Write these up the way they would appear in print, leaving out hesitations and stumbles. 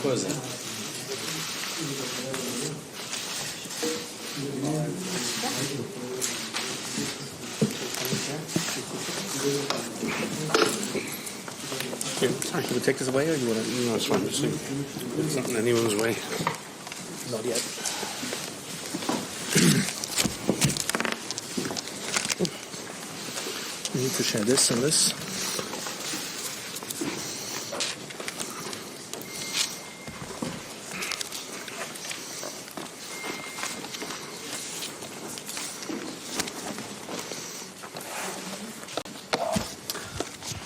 Cosa? Here, sorry, should we take this away or you want to? No, it's fine. It's not in anyone's way. Not yet. We need to share this and this.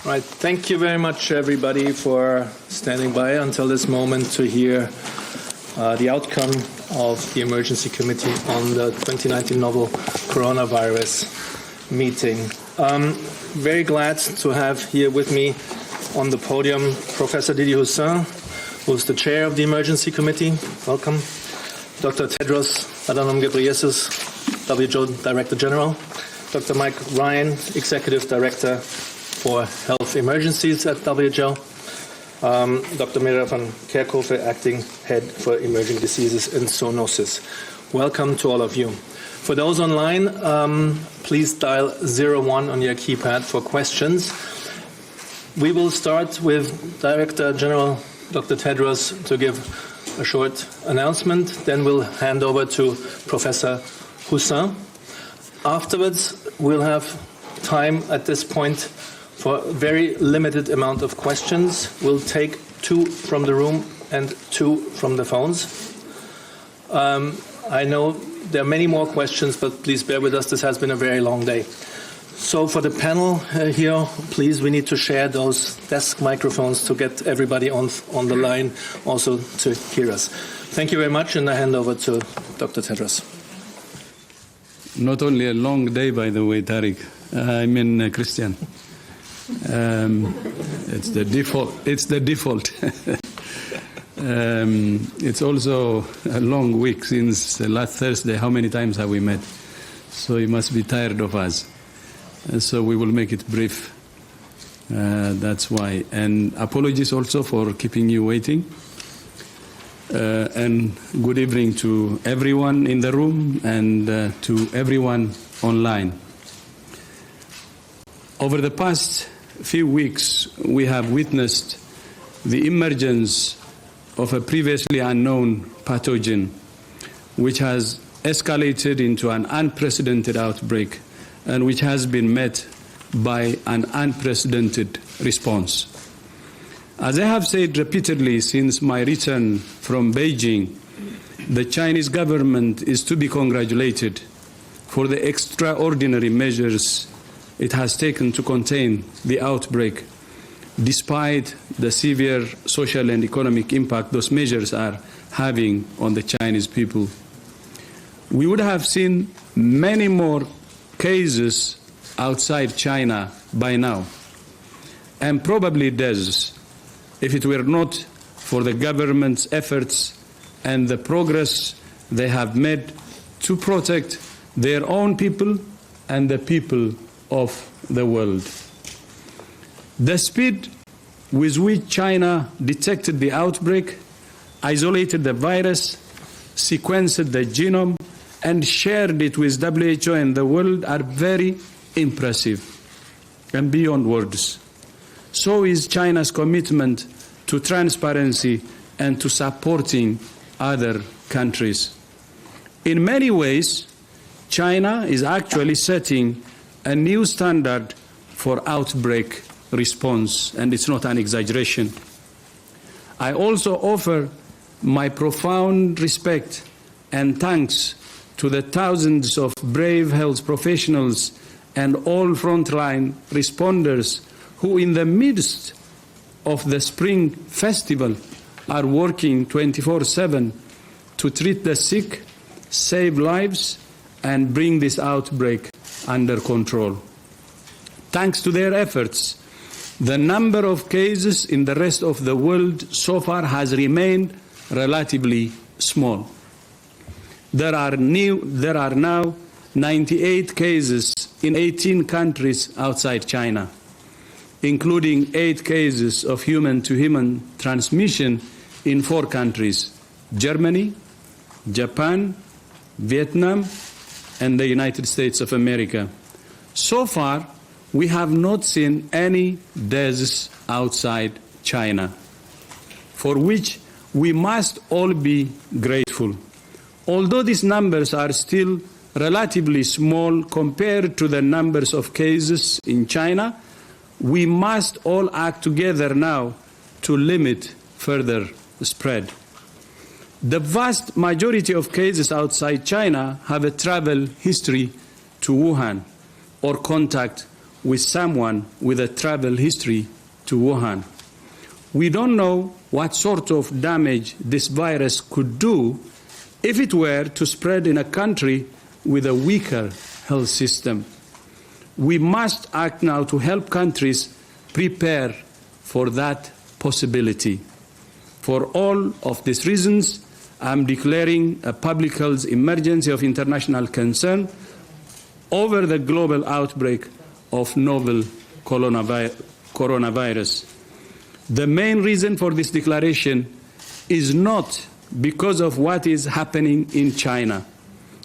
Right. Thank you very much, everybody, for standing by until this moment to hear the outcome of the Emergency Committee on the 2019 Novel Coronavirus meeting. Very glad to have here with me on the podium Professor Didier Houssin, who's the chair of the Emergency Committee. Welcome. Dr. Tedros Adhanom Ghebreyesus, WHO Director General. Dr. Mike Ryan, Executive Director for Health Emergencies at WHO, Dr. Mira van Kerkhove, Acting Head for Emerging Diseases and Zoonosis. Welcome to all of you. For those online, please dial 01 on your keypad for questions. We will start with Director General Dr. Tedros to give a short announcement. Then we'll hand over to Professor Houssin. Afterwards, we'll have time at this point for a very limited amount of questions. We'll take 2 from the room and 2 from the phones. I know there are many more questions, but please bear with us. This has been a very long day. So for the panel here, please, we need to share those desk microphones to get everybody on the line also to hear us. Thank you very much, and I hand over to Dr. Tedros. Not only a long day, by the way, Tariq. I mean, Christian. It's the default. It's the default. It's also a long week since last Thursday. How many times have we met? So you must be tired of us. And so we will make it brief. That's why. And apologies also for keeping you waiting. And good evening to everyone in the room and to everyone online. Over the past few weeks, we have witnessed the emergence of a previously unknown pathogen, which has escalated into an unprecedented outbreak and which has been met by an unprecedented response. As I have said repeatedly since my return from Beijing, the Chinese government is to be congratulated for the extraordinary measures it has taken to contain the outbreak, despite the severe social and economic impact those measures are having on the Chinese people. We would have seen many more cases outside China by now, and probably deaths, if it were not for the government's efforts and the progress they have made to protect their own people and the people of the world. The speed with which China detected the outbreak, isolated the virus, sequenced the genome, and shared it with WHO and the world are very impressive and beyond words. So is China's commitment to transparency and to supporting other countries. In many ways, China is actually setting a new standard for outbreak response, and it's not an exaggeration. I also offer my profound respect and thanks to the thousands of brave health professionals and all frontline responders who, in the midst of the Spring Festival, are working 24/7 to treat the sick, save lives, and bring this outbreak under control. Thanks to their efforts, the number of cases in the rest of the world so far has remained relatively small. There are now 98 cases in 18 countries outside China, including 8 cases of human-to-human transmission in 4 countries: Germany, Japan, Vietnam, and the United States of America. So far, we have not seen any deaths outside China, for which we must all be grateful. Although these numbers are still relatively small compared to the numbers of cases in China, we must all act together now to limit further spread. The vast majority of cases outside China have a travel history to Wuhan or contact with someone with a travel history to Wuhan. We don't know what sort of damage this virus could do if it were to spread in a country with a weaker health system. We must act now to help countries prepare for that possibility. For all of these reasons, I'm declaring a public health emergency of international concern over the global outbreak of novel coronavirus. The main reason for this declaration is not because of what is happening in China,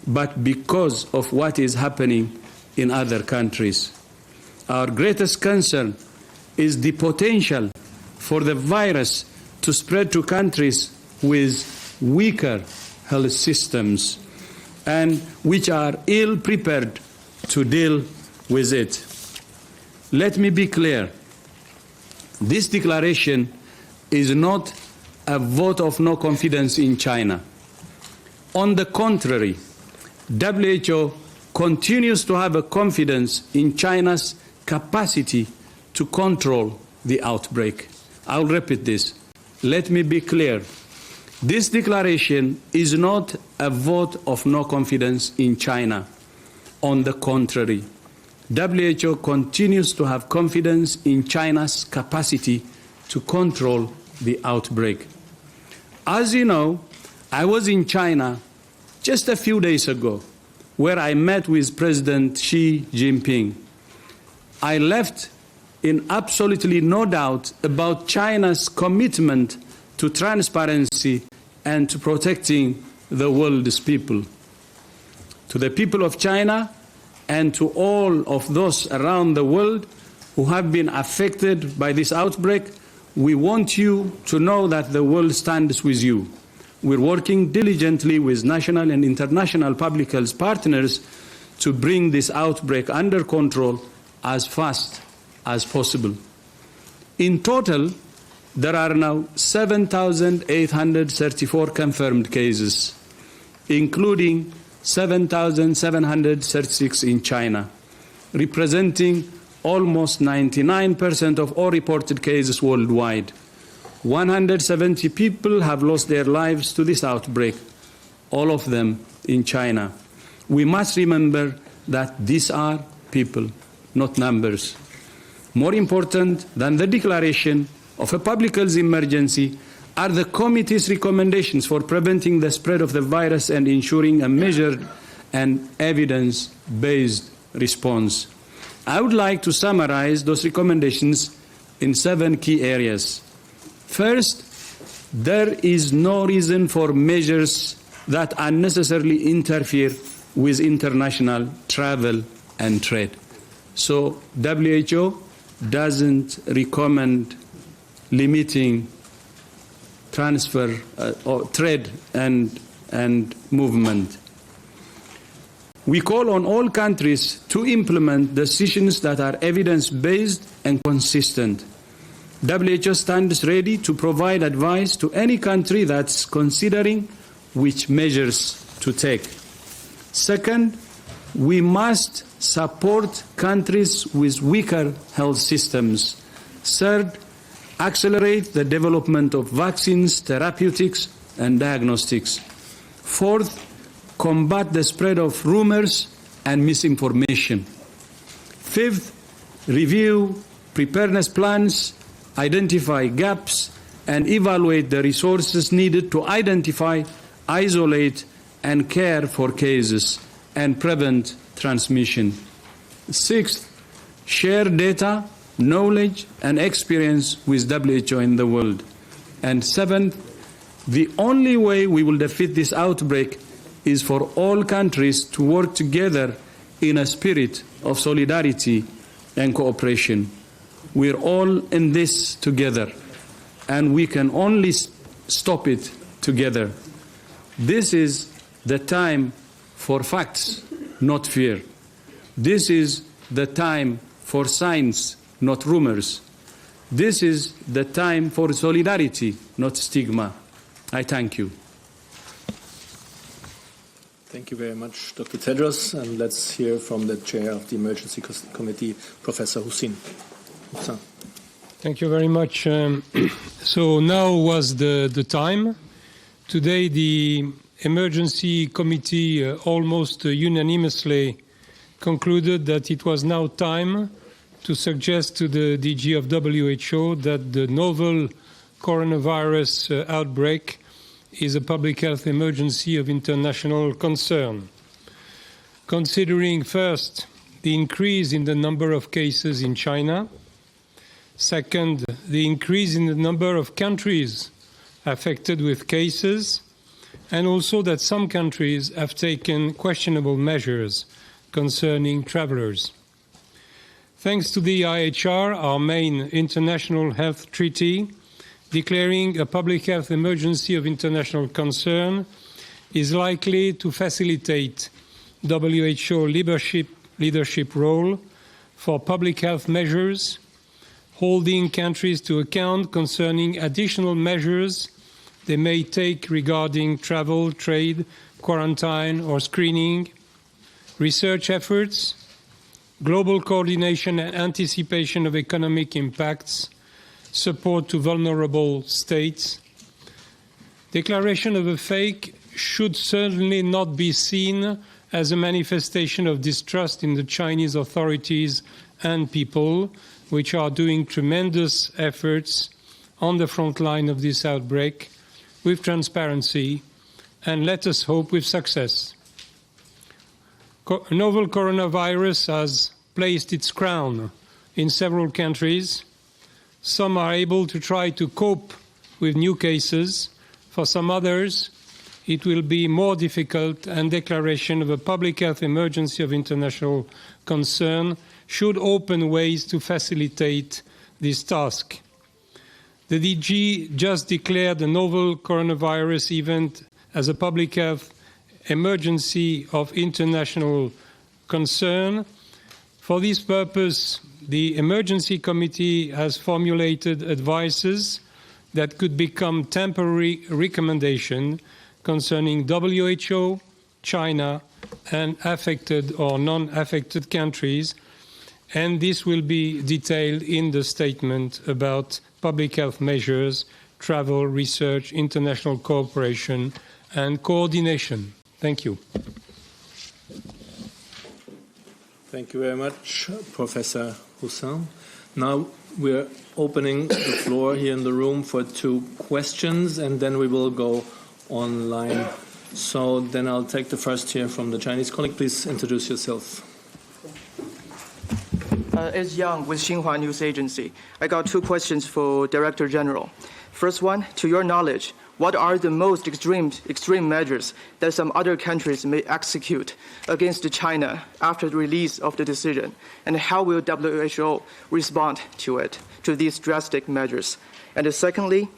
but because of what is happening in other countries. Our greatest concern is the potential for the virus to spread to countries with weaker health systems and which are ill prepared to deal with it. Let me be clear. This declaration is not a vote of no confidence in China. On the contrary, WHO continues to have a confidence in China's capacity to control the outbreak. I'll repeat this. Let me be clear. This declaration is not a vote of no confidence in China. On the contrary, WHO continues to have confidence in China's capacity to control the outbreak. As you know, I was in China just a few days ago, where I met with President Xi Jinping. I left in absolutely no doubt about China's commitment to transparency and to protecting the world's people. To the people of China and to all of those around the world who have been affected by this outbreak, we want you to know that the world stands with you. We're working diligently with national and international public health partners to bring this outbreak under control as fast as possible. In total, there are now 7,834 confirmed cases, including 7,736 in China, representing almost 99% of all reported cases worldwide. 170 people have lost their lives to this outbreak, all of them in China. We must remember that these are people, not numbers. More important than the declaration of a public health emergency are the committee's recommendations for preventing the spread of the virus and ensuring a measured and evidence-based response. I would like to summarize those recommendations in 7 key areas. First, there is no reason for measures that unnecessarily interfere with international travel and trade. So WHO doesn't recommend limiting transfer or trade and movement. We call on all countries to implement decisions that are evidence-based and consistent. WHO stands ready to provide advice to any country that's considering which measures to take. Second, we must support countries with weaker health systems. Third, accelerate the development of vaccines, therapeutics, and diagnostics. Fourth, combat the spread of rumors and misinformation. Fifth, review preparedness plans, identify gaps, and evaluate the resources needed to identify, isolate, and care for cases and prevent transmission. Sixth, share data, knowledge, and experience with WHO in the world. And seventh, the only way we will defeat this outbreak is for all countries to work together in a spirit of solidarity and cooperation. We're all in this together, and we can only stop it together. This is the time for facts, not fear. This is the time for science, not rumors. This is the time for solidarity, not stigma. I thank you. Thank you very much, Dr. Tedros. And let's hear from the chair of the Emergency Committee, Professor Hussein. Thank you very much. So now was the time. Today the Emergency Committee almost unanimously concluded that it was now time to suggest to the DG of WHO that the novel coronavirus outbreak is a public health emergency of international concern. Considering first the increase in the number of cases in China, second, the increase in the number of countries affected with cases, and also that some countries have taken questionable measures concerning travelers. Thanks to the IHR, our main international health treaty, declaring a public health emergency of international concern is likely to facilitate WHO leadership role for public health measures, holding countries to account concerning additional measures they may take regarding travel, trade, quarantine, or screening, research efforts, global coordination and anticipation of economic impacts, support to vulnerable states. Declaration of a fake should certainly not be seen as a manifestation of distrust in the Chinese authorities and people, which are doing tremendous efforts on the front line of this outbreak with transparency and, let us hope, with success. Novel coronavirus has placed its crown in several countries. Some are able to try to cope with new cases. For some others, it will be more difficult, and declaration of a public health emergency of international concern should open ways to facilitate this task. The DG just declared the novel coronavirus event as a public health emergency of international concern. For this purpose, the Emergency Committee has formulated advices that could become temporary recommendations concerning WHO, China, and affected or non-affected countries, and this will be detailed in the statement about public health measures, travel, research, international cooperation, and coordination. Thank you. Thank you very much, Professor Hussin. Now we're opening the floor here in the room for 2 questions, and then we will go online. So then I'll take the first here from the Chinese colleague. Please introduce yourself. It's Yang with Xinhua News Agency. I got 2 questions for Director General. First one, to your knowledge, what are the most extreme measures that some other countries may execute against China after the release of the decision? And how will WHO respond to it, to these drastic measures? And secondly,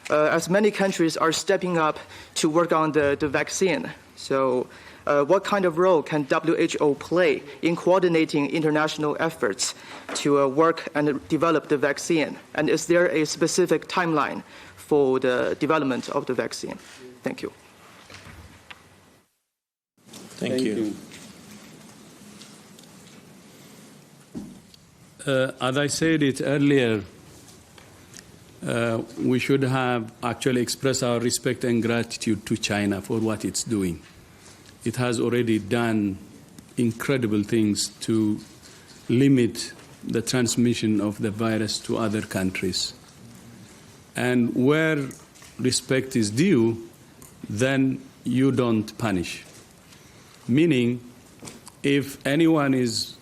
as many countries are stepping up to work on the vaccine, so what kind of role can WHO play in coordinating international efforts to work and develop the vaccine? And is there a specific timeline for the development of the vaccine? Thank you. Thank you. As I said it earlier, we should have actually expressed our respect and gratitude to China for what it's doing. It has already done incredible things to limit the transmission of the virus to other countries. And where respect is due, then you don't punish. Meaning, if anyone is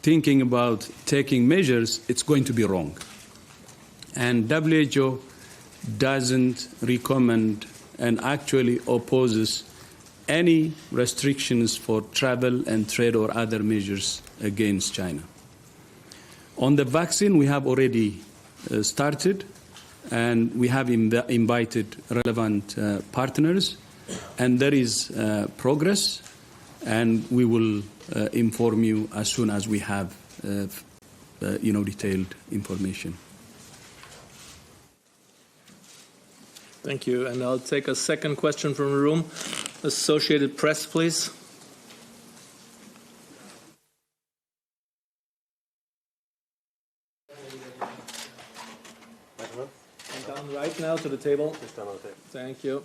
thinking about taking measures, it's going to be wrong. And WHO doesn't recommend and actually opposes any restrictions for travel and trade or other measures against China. On the vaccine, we have already started, and we have invited relevant partners, and there is progress, and we will inform you as soon as we have detailed information. Thank you. And I'll take a second question from the room. Associated Press, please. And down right now to the table. Just down on the table. Thank you.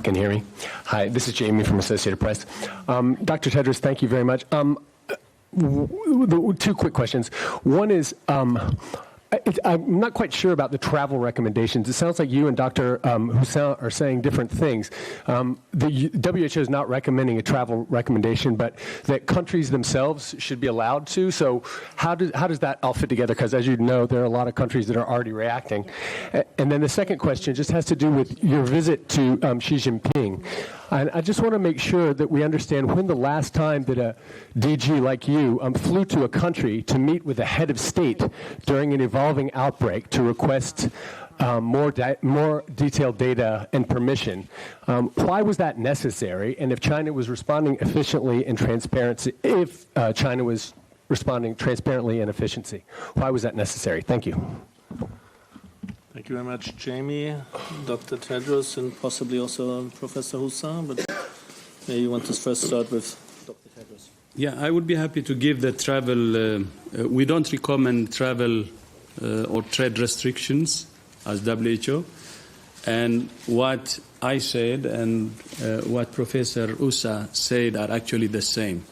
Can you hear me? Hi, this is Jamie from Associated Press. Dr. Tedros, thank you very much. 2 quick questions. One is, I'm not quite sure about the travel recommendations. It sounds like you and Dr. Hussin are saying different things. The WHO is not recommending a travel recommendation, but that countries themselves should be allowed to. So how does that all fit together? Because as you know, there are a lot of countries that are already reacting. And then the second question just has to do with your visit to Xi Jinping. And I just want to make sure that we understand when the last time that a DG like you flew to a country to meet with a head of state during an evolving outbreak to request more detailed data and permission. Why was that necessary? And if China was responding efficiently and transparency, China was responding transparently and efficiency, why was that necessary? Thank you. Thank you very much, Jamie, Dr. Tedros, and possibly also Professor Hussin. But maybe you want to first start with Dr. Tedros. Yeah, I would be happy to give the travel. We don't recommend travel or trade restrictions as WHO. And what I said and what Professor Hussin said are actually the same.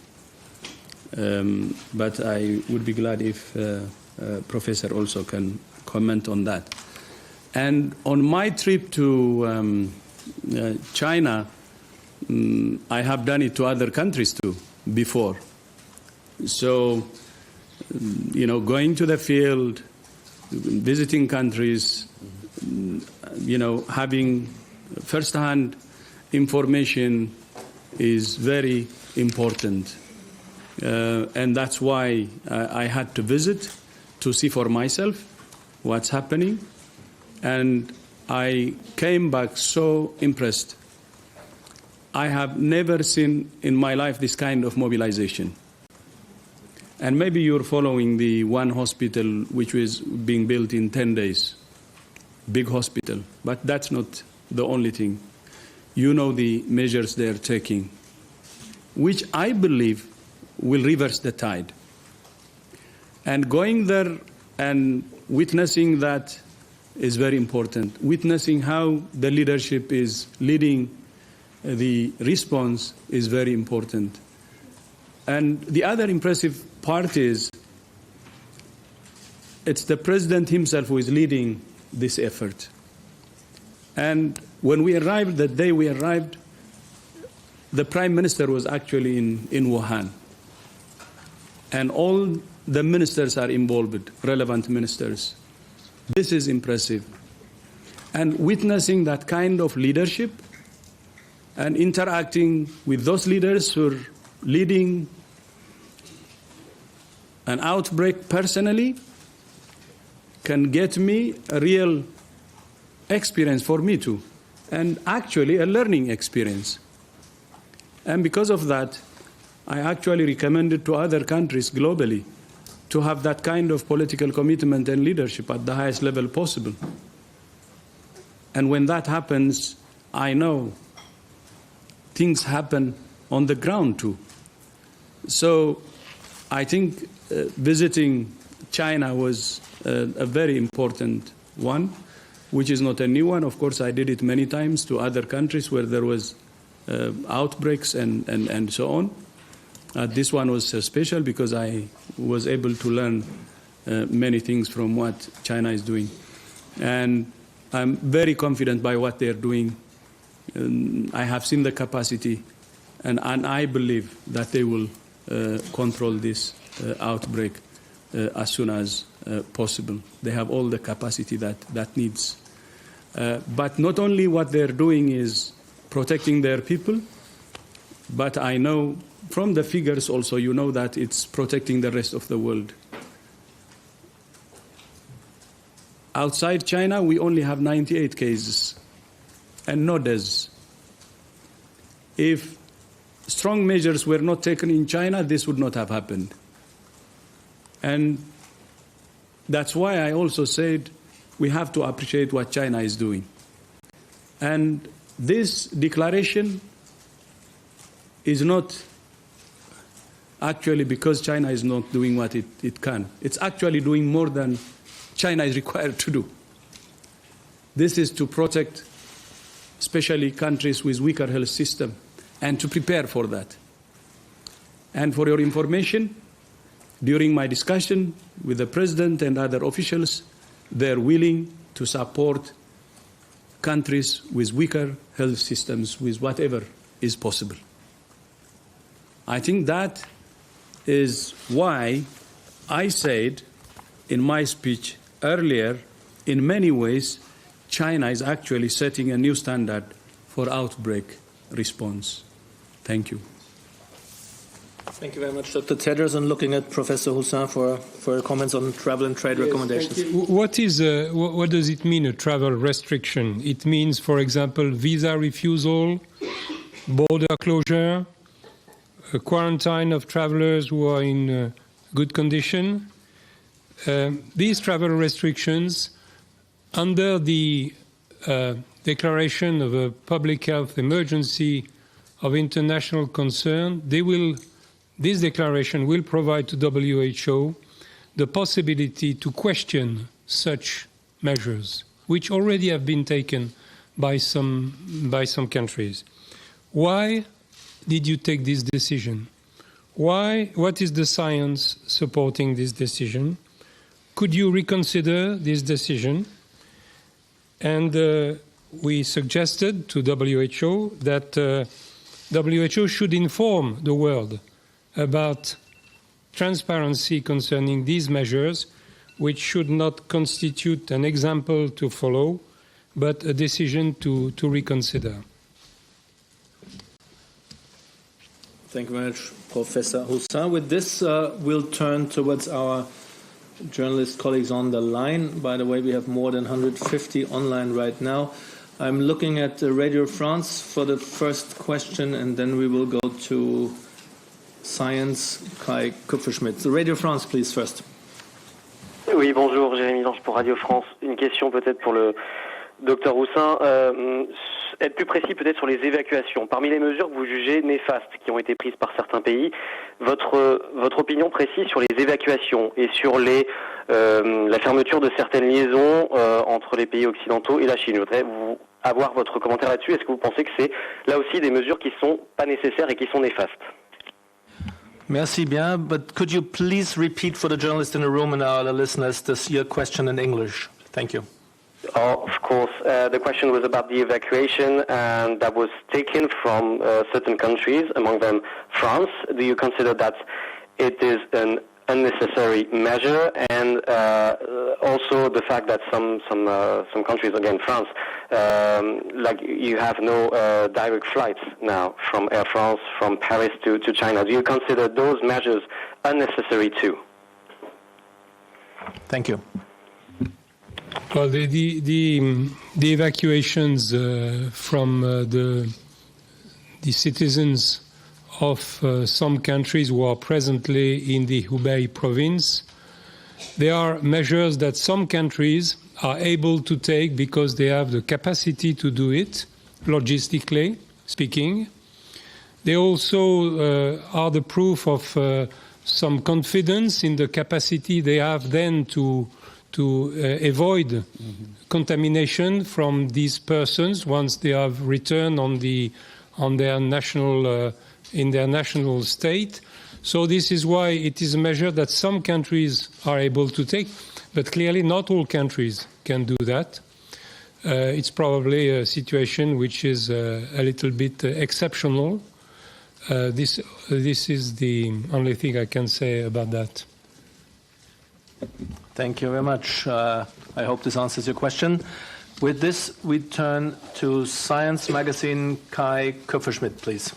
But I would be glad if Professor also can comment on that. And on my trip to China, I have done it to other countries too before. So, going to the field, visiting countries, having first-hand information is very important. And that's why I had to visit to see for myself what's happening. And I came back so impressed. I have never seen in my life this kind of mobilization. And maybe you're following the one hospital which was being built in 10 days big hospital. But that's not the only thing. You know the measures they are taking, which I believe will reverse the tide. And going there and witnessing that is very important. Witnessing how the leadership is leading the response is very important. And the other impressive part is it's the president himself who is leading this effort. And when we arrived, the day we arrived, the prime minister was actually in Wuhan. And all the ministers are involved, relevant ministers. This is impressive. And witnessing that kind of leadership and interacting with those leaders who are leading an outbreak personally can get me a real experience for me too, and actually a learning experience. And because of that, I actually recommended to other countries globally to have that kind of political commitment and leadership at the highest level possible. And when that happens, I know things happen on the ground too. So I think visiting China was a very important one, which is not a new one. Of course, I did it many times to other countries where there was outbreaks and so on. This one was special because I was able to learn many things from what China is doing. And I'm very confident by what they're doing. I have seen the capacity, and I believe that they will control this outbreak as soon as possible. They have all the capacity that needs. But not only what they're doing is protecting their people, but I know from the figures also, you know that it's protecting the rest of the world. Outside China, we only have 98 cases and no deaths. If strong measures were not taken in China, this would not have happened. And that's why I also said we have to appreciate what China is doing. And this declaration is not actually because China is not doing what it can. It's actually doing more than China is required to do. This is to protect especially countries with weaker health system and to prepare for that. And for your information, during my discussion with the president and other officials, they're willing to support countries with weaker health systems with whatever is possible. I think that is why I said in my speech earlier, in many ways, China is actually setting a new standard for outbreak response. Thank you. Thank you very much, Dr. Tedros, and looking at Professor Hussin for comments on travel and trade recommendations. What does it mean, a travel restriction? It means, for example, visa refusal, border closure, a quarantine of travelers who are in good condition. These travel restrictions, under the declaration of a public health emergency of international concern, this declaration will provide to WHO the possibility to question such measures, which already have been taken by some countries. Why did you take this decision? Why? What is the science supporting this decision? Could you reconsider this decision? And we suggested to WHO that WHO should inform the world about transparency concerning these measures, which should not constitute an example to follow, but a decision to reconsider. Thank you very much, Professor Hussin. With this, we'll turn towards our journalist colleagues on the line. By the way, we have more than 150 online right now. I'm looking at Radio France for the first question, and then we will go to Science, Kai Kupferschmidt. So Radio France, please, first. Oui, bonjour, Jérémy Lange pour Radio France. Une question peut-être pour le docteur Roussin. Être plus précis peut-être sur les évacuations. Parmi les mesures que vous jugez néfastes qui ont été prises par certains pays, votre opinion précise sur les évacuations et sur la fermeture de certaines liaisons entre les pays occidentaux et la Chine. Je voudrais avoir votre commentaire là-dessus. Est-ce que vous pensez que c'est là aussi des mesures qui sont pas nécessaires et qui sont néfastes? Merci bien, but could you please repeat for the journalists in the room and our listeners your question in English? Thank you. Oh, of course. The question was about the evacuation that was taken from certain countries, among them France. Do you consider that it is an unnecessary measure, and also the fact that some countries, again France, like you have no direct flights now from Air France from Paris to China. Do you consider those measures unnecessary too? Thank you. Well, the evacuations from the citizens of some countries who are presently in the Hubei province, they are measures that some countries are able to take because they have the capacity to do it, logistically speaking. They also are the proof of some confidence in the capacity they have then to avoid contamination from these persons once they have returned on their national in their national state. So this is why it is a measure that some countries are able to take, but clearly not all countries can do that. It's probably a situation which is a little bit exceptional. This is the only thing I can say about that. Thank you very much. I hope this answers your question. With this, we turn to Science Magazine. Kai Kupferschmidt, please.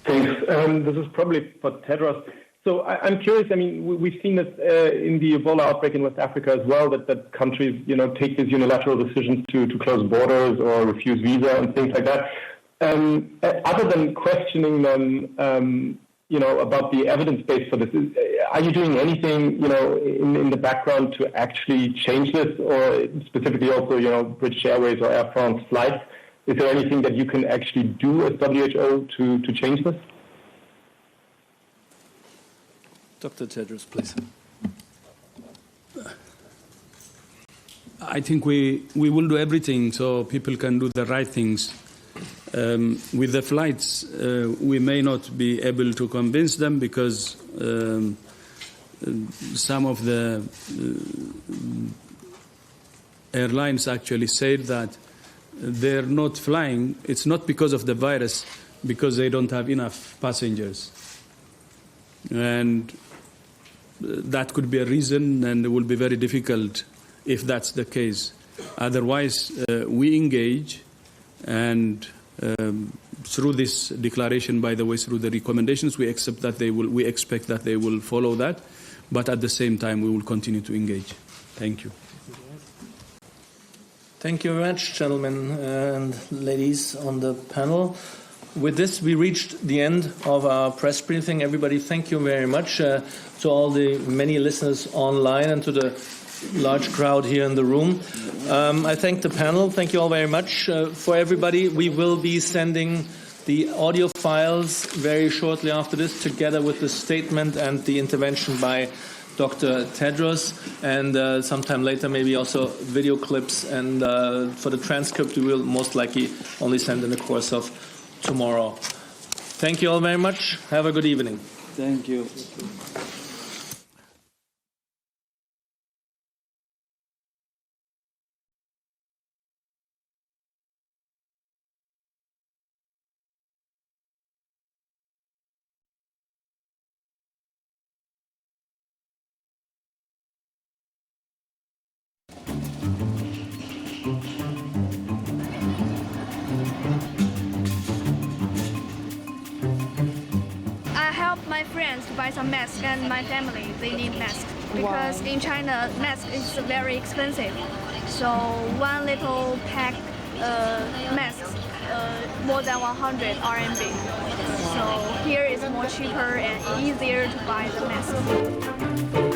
Thanks. This is probably for Tedros. So I'm curious. I mean, we've seen this in the Ebola outbreak in West Africa as well. That countries, take these unilateral decisions to close borders or refuse visa and things like that. Other than questioning them, about the evidence base for this, are you doing anything, in the background to actually change this, or specifically also, British Airways or Air France flights? Is there anything that you can actually do as WHO to change this? Dr. Tedros, please. I think we will do everything so people can do the right things. With the flights, we may not be able to convince them because some of the airlines actually said that they're not flying. It's not because of the virus, because they don't have enough passengers. And that could be a reason, and it will be very difficult if that's the case. Otherwise, we engage, and through this declaration, by the way, through the recommendations, we expect that they will follow that, but at the same time, we will continue to engage. Thank you. Thank you very much, gentlemen and ladies on the panel. With this, we reached the end of our press briefing. Everybody, thank you very much to all the many listeners online and to the large crowd here in the room. I thank the panel. Thank you all very much. For everybody, we will be sending the audio files very shortly after this, together with the statement and the intervention by Dr. Tedros, and sometime later maybe also video clips, and for the transcript we will most likely only send in the course of tomorrow. Thank you all very much. Have a good evening. Thank you. I help my friends to buy some masks, and my family, they need masks. Because in China, mask is very expensive. So one little pack masks, more than 100 RMB. So here is more cheaper and easier to buy the masks.